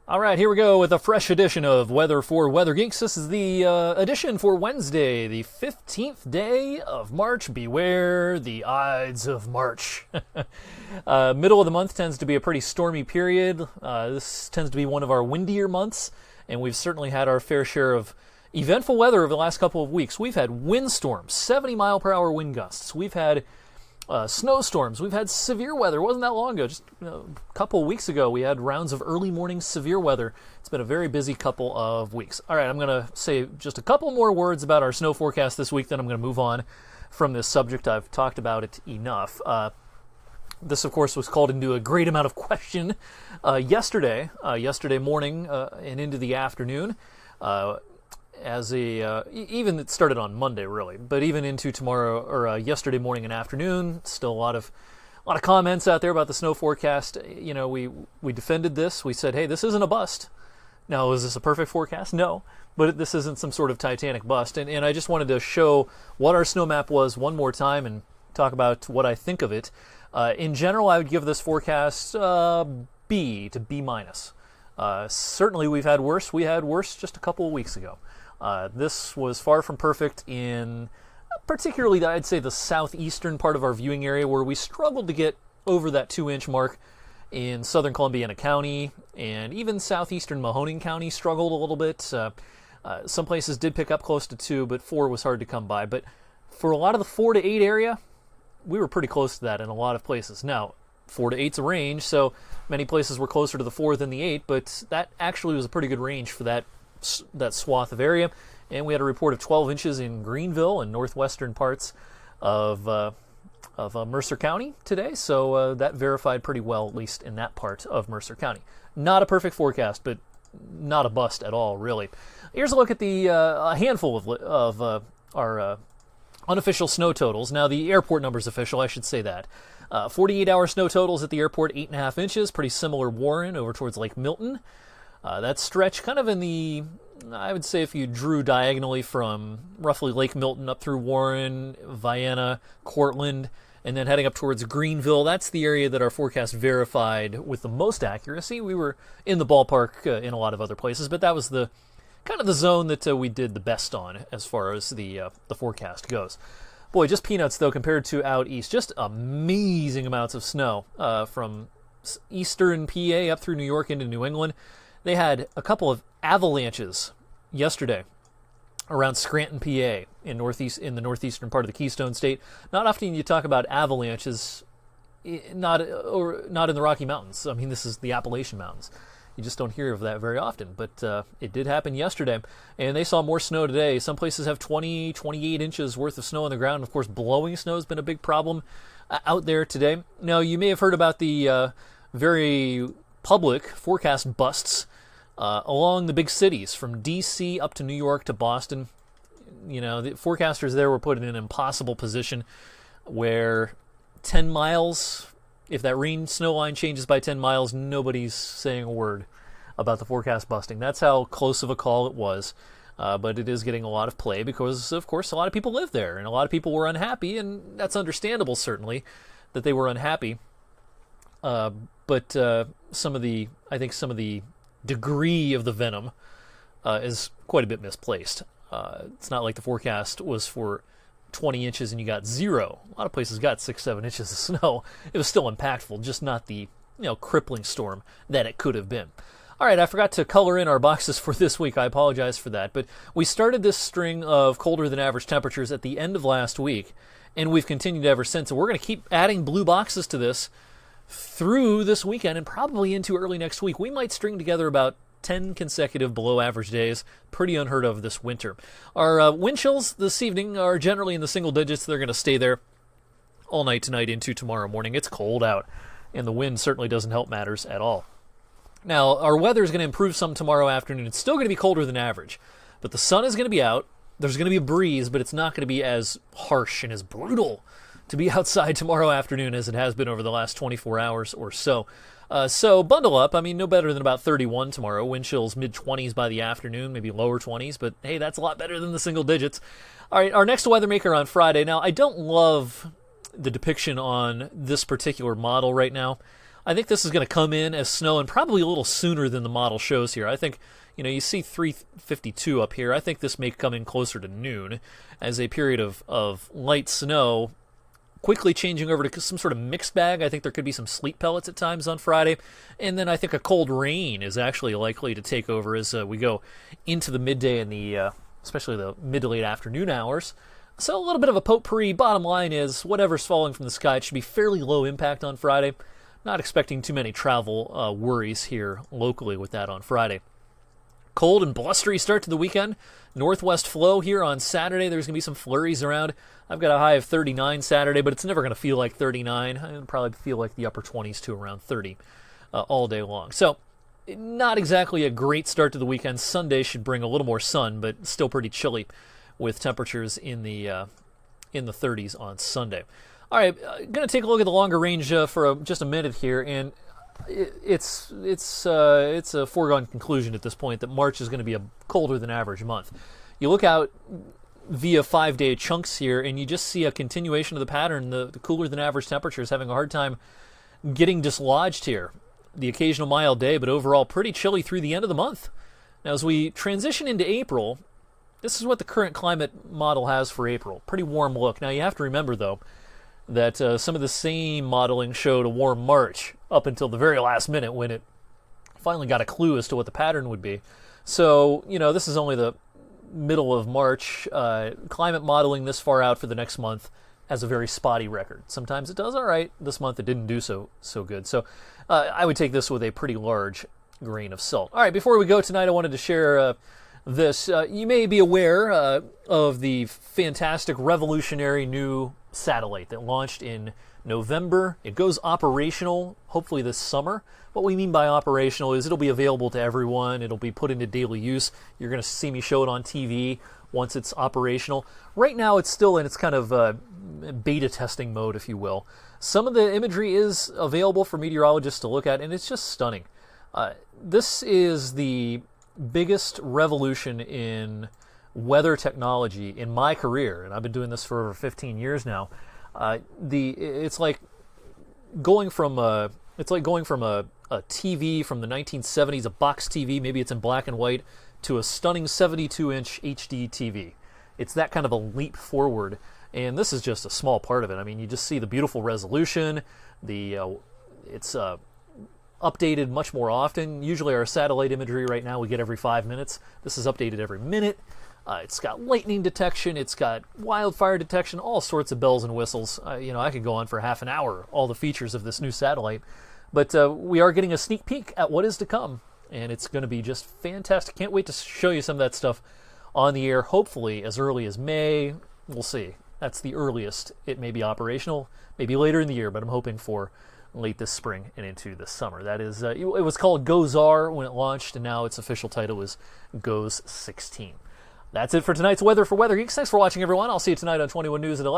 All right, here we go with a fresh edition of Weather for Weather Geeks. This is the edition for Wednesday, the 15th day of March. Beware the Ides of March. Middle of the month tends to be a pretty stormy period. This tends to be one of our windier months, and we've certainly had our fair share of eventful weather over the last couple of weeks. We've had windstorms, 70-mile-per-hour wind gusts. We've had snowstorms. We've had severe weather. It wasn't that long ago. Just a couple of weeks ago, we had rounds of early morning severe weather. It's been a very busy couple of weeks. All right, I'm going to say just a couple more words about our snow forecast this week, then I'm going to move on from this subject. I've talked about it enough. This, of course, was called into a great amount of question yesterday morning and into the afternoon. Even it started on Monday really, but even into tomorrow or yesterday morning and afternoon, still a lot of comments out there about the snow forecast. You know, we defended this. We said, hey, this isn't a bust. Now, is this a perfect forecast? No, but this isn't some sort of Titanic bust. And I just wanted to show what our snow map was one more time and talk about what I think of it. In general, I would give this forecast B to B minus. Certainly, we've had worse. We had worse just a couple of weeks ago. This was far from perfect in particularly, I'd say, the southeastern part of our viewing area, where we struggled to get over that 2-inch mark in southern Columbiana County, and even southeastern Mahoning County struggled a little bit. Some places did pick up close to 2, but 4 was hard to come by. But for a lot of the 4 to 8 area, we were pretty close to that in a lot of places. Now, 4 to 8's a range, so many places were closer to the 4 than the 8, but that actually was a pretty good range for that swath of area. And we had a report of 12 inches in Greenville and northwestern parts of Mercer County today, so that verified pretty well, at least in that part of Mercer County. Not a perfect forecast, but not a bust at all, really. Here's a look at the a handful of our unofficial snow totals. Now, the airport number's official, I should say that. 48-hour snow totals at the airport, 8.5 inches, pretty similar Warren over towards Lake Milton. That stretch kind of in the, I would say if you drew diagonally from roughly Lake Milton up through Warren, Vienna, Cortland, and then heading up towards Greenville, that's the area that our forecast verified with the most accuracy. We were in the ballpark in a lot of other places, but that was the kind of the zone that we did the best on as far as the forecast goes. Boy, just peanuts though compared to out east. Just amazing amounts of snow from eastern PA up through New York into New England. They had a couple of avalanches yesterday around Scranton, PA, in the northeastern part of the Keystone State. Not often you talk about avalanches, not in the Rocky Mountains. I mean, this is the Appalachian Mountains. You just don't hear of that very often, but it did happen yesterday, and they saw more snow today. Some places have 20, 28 inches worth of snow on the ground. Of course, blowing snow has been a big problem out there today. Now, you may have heard about the very public forecast busts along the big cities, from D.C. up to New York to Boston. You know, the forecasters there were put in an impossible position where 10 miles, if that rain snow line changes by 10 miles, nobody's saying a word about the forecast busting. That's how close of a call it was. But it is getting a lot of play because, of course, a lot of people live there, and a lot of people were unhappy, and that's understandable, certainly, that they were unhappy. But some of the degree of the venom is quite a bit misplaced. It's not like the forecast was for 20 inches and you got 0. A lot of places got 6-7 inches of snow. It was still impactful, just not the crippling storm that it could have been. All right, I forgot to color in our boxes for this week. I apologize for that. But we started this string of colder than average temperatures at the end of last week, and we've continued ever since. And we're going to keep adding blue boxes to this through this weekend and probably into early next week. We might string together about 10 consecutive below average days. Pretty unheard of this winter. Our wind chills this evening are generally in the single digits. They're going to stay there all night tonight into tomorrow morning. It's cold out, and the wind certainly doesn't help matters at all. Now, our weather is going to improve some tomorrow afternoon. It's still going to be colder than average, but the sun is going to be out. There's going to be a breeze, but it's not going to be as harsh and as brutal to be outside tomorrow afternoon as it has been over the last 24 hours or so. So bundle up. I mean, no better than about 31 tomorrow. Wind chills mid-20s by the afternoon, maybe lower 20s, but hey, that's a lot better than the single digits. All right, our next weather maker on Friday. Now, I don't love the depiction on this particular model right now. I think this is going to come in as snow and probably a little sooner than the model shows here. I think, you see 352 up here. I think this may come in closer to noon as a period of light snow, quickly changing over to some sort of mixed bag. I think there could be some sleet pellets at times on Friday. And then I think a cold rain is actually likely to take over as we go into the midday and especially the mid to late afternoon hours. So a little bit of a potpourri. Bottom line is whatever's falling from the sky, it should be fairly low impact on Friday. Not expecting too many travel worries here locally with that on Friday. Cold and blustery start to the weekend. Northwest flow here on Saturday. There's going to be some flurries around. I've got a high of 39 Saturday, but it's never going to feel like 39. It'll probably feel like the upper 20s to around 30 all day long. So not exactly a great start to the weekend. Sunday should bring a little more sun, but still pretty chilly with temperatures in the 30s on Sunday. All right, going to take a look at the longer range for just a minute here, and it's a foregone conclusion at this point that March is going to be a colder than average month. You look out via 5-day chunks here, and you just see a continuation of the pattern. The cooler than average temperatures having a hard time getting dislodged here. The occasional mild day, but overall pretty chilly through the end of the month. Now, as we transition into April, this is what the current climate model has for April. Pretty warm look. Now, you have to remember, though, that some of the same modeling showed a warm March up until the very last minute when it finally got a clue as to what the pattern would be. So, this is only the middle of March. Climate modeling this far out for the next month has a very spotty record. Sometimes it does all right. This month it didn't do so good. So I would take this with a pretty large grain of salt. All right, before we go tonight, I wanted to share this. You may be aware of the fantastic, revolutionary new satellite that launched in November. It goes operational hopefully this summer. What we mean by operational is it'll be available to everyone. It'll be put into daily use. You're going to see me show it on TV once it's operational. Right now it's still in its kind of beta testing mode, if you will. Some of the imagery is available for meteorologists to look at, and it's just stunning. This is the biggest revolution in weather technology in my career, and I've been doing this for over 15 years now. It's like going from a TV from the 1970s, a box TV, maybe it's in black and white, to a stunning 72-inch HD TV. It's that kind of a leap forward, and this is just a small part of it. I mean, you just see the beautiful resolution. It's updated much more often. Usually our satellite imagery right now we get every 5 minutes. This is updated every minute. It's got lightning detection. It's got wildfire detection, all sorts of bells and whistles. I could go on for half an hour, all the features of this new satellite. But we are getting a sneak peek at what is to come, and it's going to be just fantastic. Can't wait to show you some of that stuff on the air, hopefully as early as May. We'll see. That's the earliest it may be operational, maybe later in the year, but I'm hoping for late this spring and into the summer. That is, it was called GOES-R when it launched, and now its official title is GOES 16. That's it for tonight's Weather for Weather Geeks. Thanks for watching, everyone. I'll see you tonight on 21 News at 11.